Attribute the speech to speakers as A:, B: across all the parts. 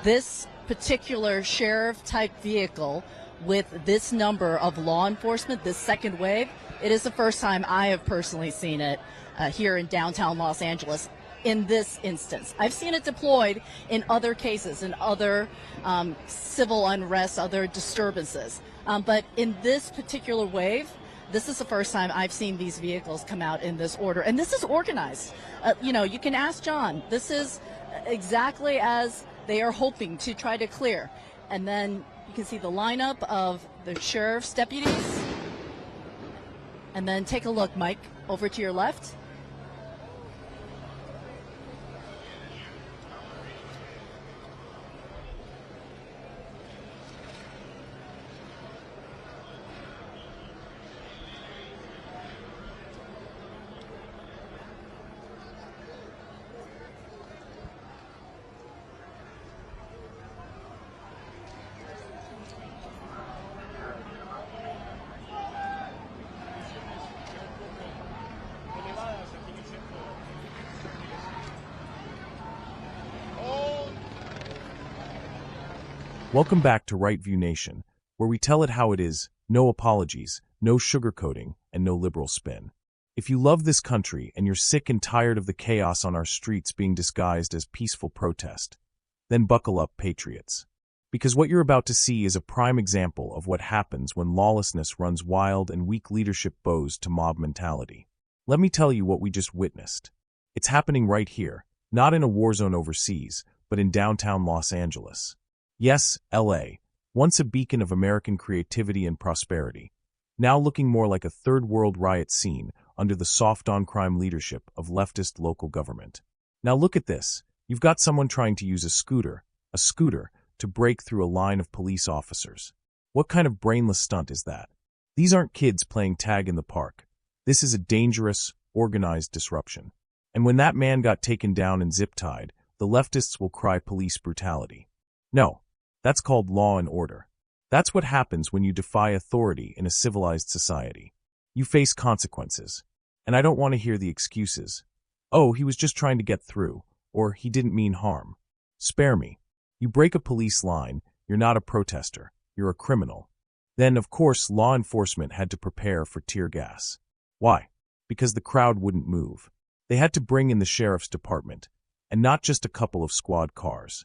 A: This particular sheriff type vehicle with this number of law enforcement, this second wave, it is the first time I have personally seen it here in downtown Los Angeles in this instance. I've seen it deployed in other cases, in other civil unrest, other disturbances. But in this particular wave, this is the first time I've seen these vehicles come out in this order. And this is organized. You can ask John. This is exactly as they are hoping to try to clear. And then you can see the lineup of the sheriff's deputies. And then take a look, Mike, over to your left.
B: Welcome back to Right View Nation, where we tell it how it is, no apologies, no sugarcoating, and no liberal spin. If you love this country and you're sick and tired of the chaos on our streets being disguised as peaceful protest, then buckle up, patriots. Because what you're about to see is a prime example of what happens when lawlessness runs wild and weak leadership bows to mob mentality. Let me tell you what we just witnessed. It's happening right here, not in a war zone overseas, but in downtown Los Angeles. Yes, LA, once a beacon of American creativity and prosperity, now looking more like a third-world riot scene under the soft-on-crime leadership of leftist local government. Now look at this. You've got someone trying to use a scooter, to break through a line of police officers. What kind of brainless stunt is that? These aren't kids playing tag in the park. This is a dangerous, organized disruption. And when that man got taken down and zip-tied, the leftists will cry police brutality. No. That's called law and order. That's what happens when you defy authority in a civilized society. You face consequences. And I don't want to hear the excuses. Oh, he was just trying to get through, or he didn't mean harm. Spare me. You break a police line, you're not a protester, you're a criminal. Then, of course, law enforcement had to prepare for tear gas. Why? Because the crowd wouldn't move. They had to bring in the sheriff's department, and not just a couple of squad cars.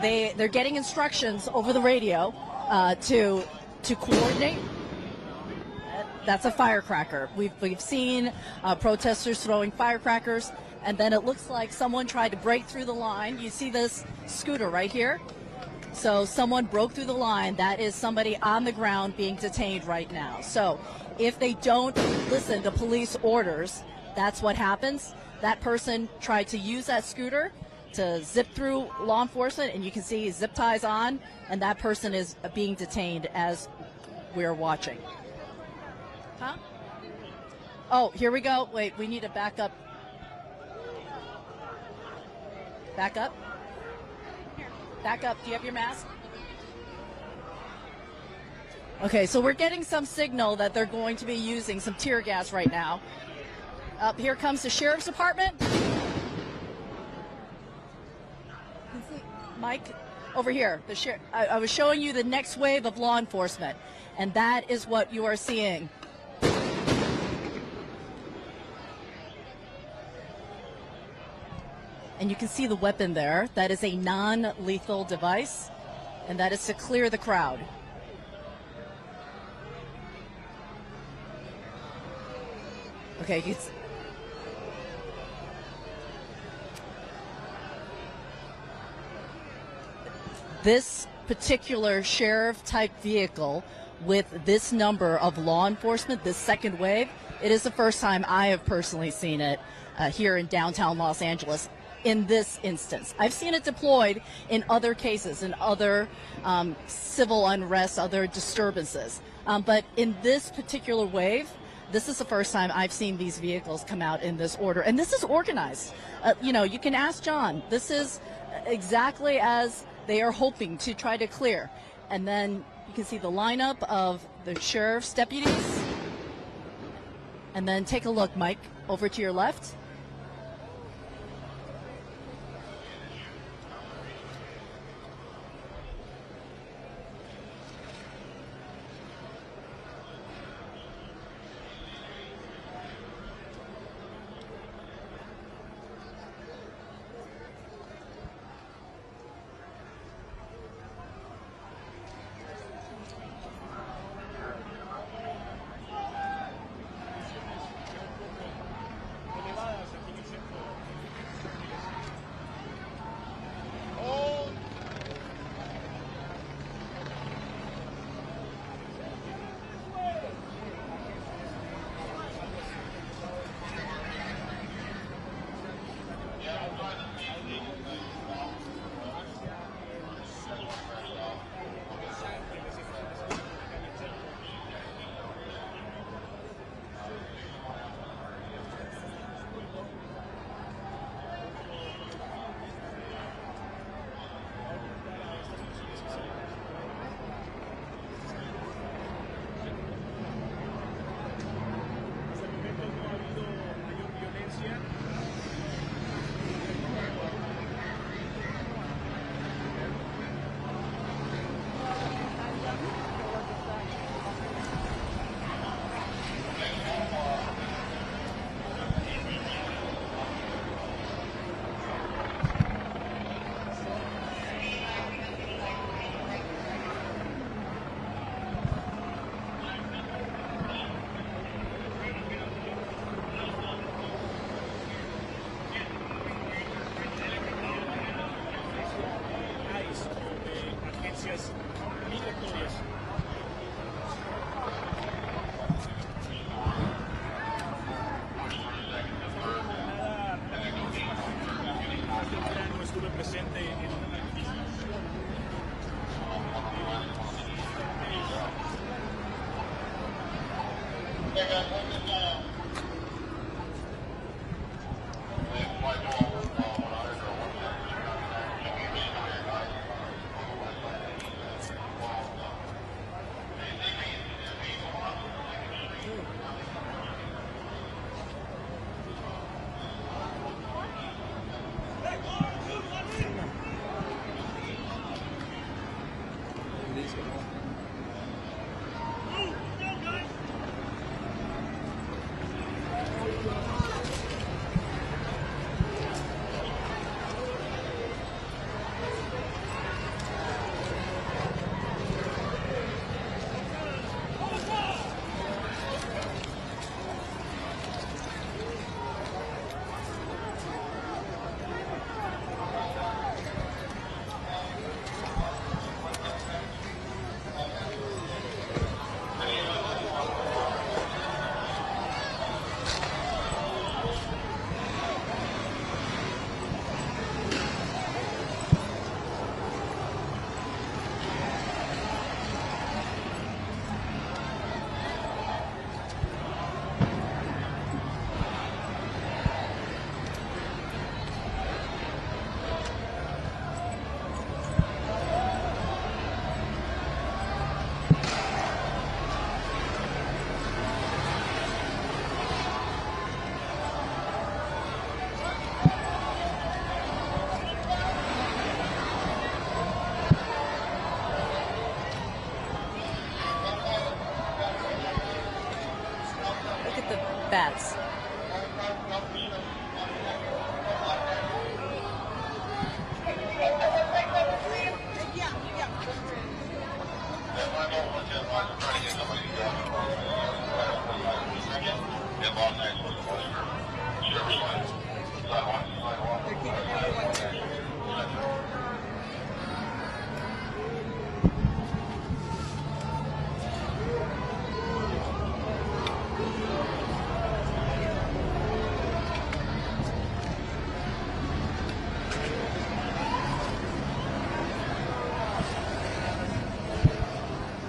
A: They're getting instructions over the radio to coordinate. That's a firecracker. We've seen protesters throwing firecrackers, and then it looks like someone tried to break through the line. You see this scooter right here? So someone broke through the line. That is somebody on the ground being detained right now. So if they don't listen to police orders, that's what happens. That person tried to use that scooter to zip through law enforcement, and you can see zip ties on, and that person is being detained as we're watching. Huh? Oh, here we go. Wait, we need to back up. Back up? Back up. Do you have your mask? Okay, so we're getting some signal that they're going to be using some tear gas right now. Here comes the sheriff's department. Mike, over here. I was showing you the next wave of law enforcement, and that is what you are seeing. And you can see the weapon there. That is a non-lethal device, and that is to clear the crowd. Okay, this particular sheriff type vehicle with this number of law enforcement, this second wave, it is the first time I have personally seen it here in downtown Los Angeles in this instance. I've seen it deployed in other cases, in other civil unrest, other disturbances. But in this particular wave, this is the first time I've seen these vehicles come out in this order. And this is organized. You can ask John. This is exactly as they are hoping to try to clear. And then you can see the lineup of the sheriff's deputies. And then take a look, Mike, over to your left. Bats.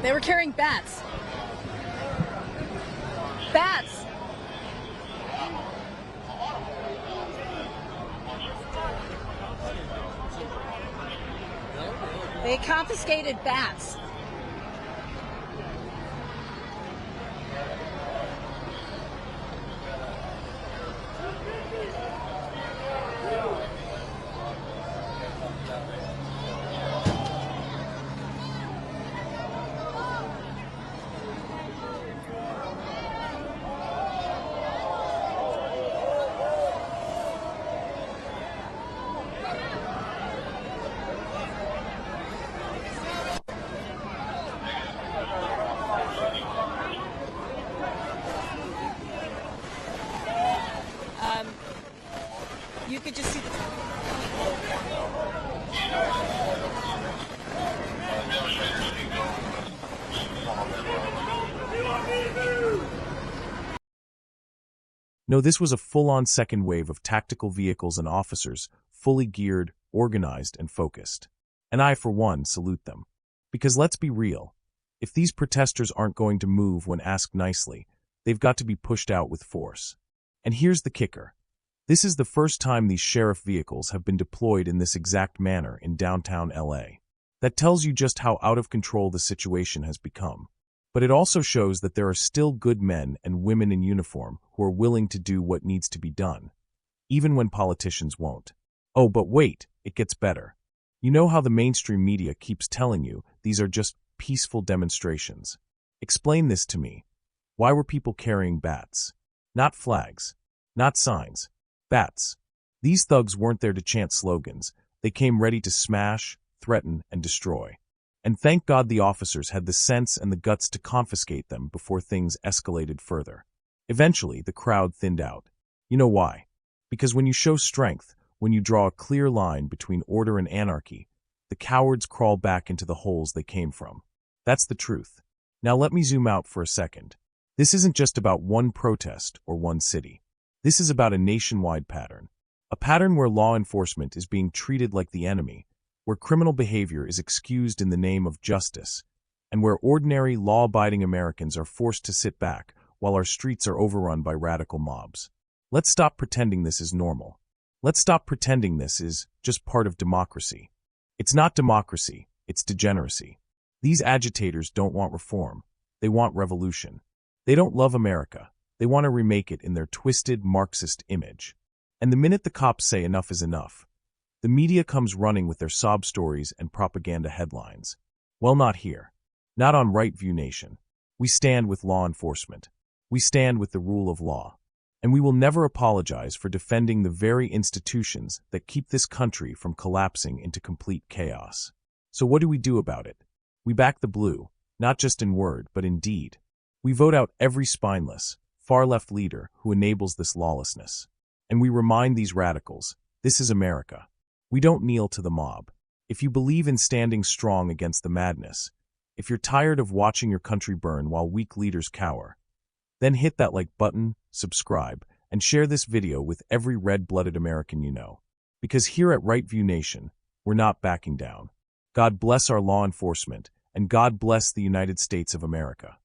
A: They were carrying bats. Bats! They confiscated bats.
B: No, this was a full-on second wave of tactical vehicles and officers, fully geared, organized, and focused. And I, for one, salute them. Because let's be real, if these protesters aren't going to move when asked nicely, they've got to be pushed out with force. And here's the kicker. This is the first time these sheriff vehicles have been deployed in this exact manner in downtown LA. That tells you just how out of control the situation has become. But it also shows that there are still good men and women in uniform who are willing to do what needs to be done, even when politicians won't. Oh, but wait, it gets better. You know how the mainstream media keeps telling you these are just peaceful demonstrations? Explain this to me. Why were people carrying bats? Not flags, not signs, bats. These thugs weren't there to chant slogans. They came ready to smash, threaten, and destroy. And thank God the officers had the sense and the guts to confiscate them before things escalated further. Eventually, the crowd thinned out. You know why? Because when you show strength, when you draw a clear line between order and anarchy, the cowards crawl back into the holes they came from. That's the truth. Now let me zoom out for a second. This isn't just about one protest or one city. This is about a nationwide pattern. A pattern where law enforcement is being treated like the enemy, where criminal behavior is excused in the name of justice, and where ordinary, law-abiding Americans are forced to sit back while our streets are overrun by radical mobs. Let's stop pretending this is normal. Let's stop pretending this is just part of democracy. It's not democracy, it's degeneracy. These agitators don't want reform. They want revolution. They don't love America. They want to remake it in their twisted Marxist image. And the minute the cops say enough is enough, the media comes running with their sob stories and propaganda headlines. Well, not here. Not on Right View Nation. We stand with law enforcement. We stand with the rule of law. And we will never apologize for defending the very institutions that keep this country from collapsing into complete chaos. So what do we do about it? We back the blue, not just in word, but in deed. We vote out every spineless, far-left leader who enables this lawlessness. And we remind these radicals, this is America. We don't kneel to the mob. If you believe in standing strong against the madness, if you're tired of watching your country burn while weak leaders cower, then hit that like button, subscribe, and share this video with every red-blooded American you know. Because here at Right View Nation, we're not backing down. God bless our law enforcement, and God bless the United States of America.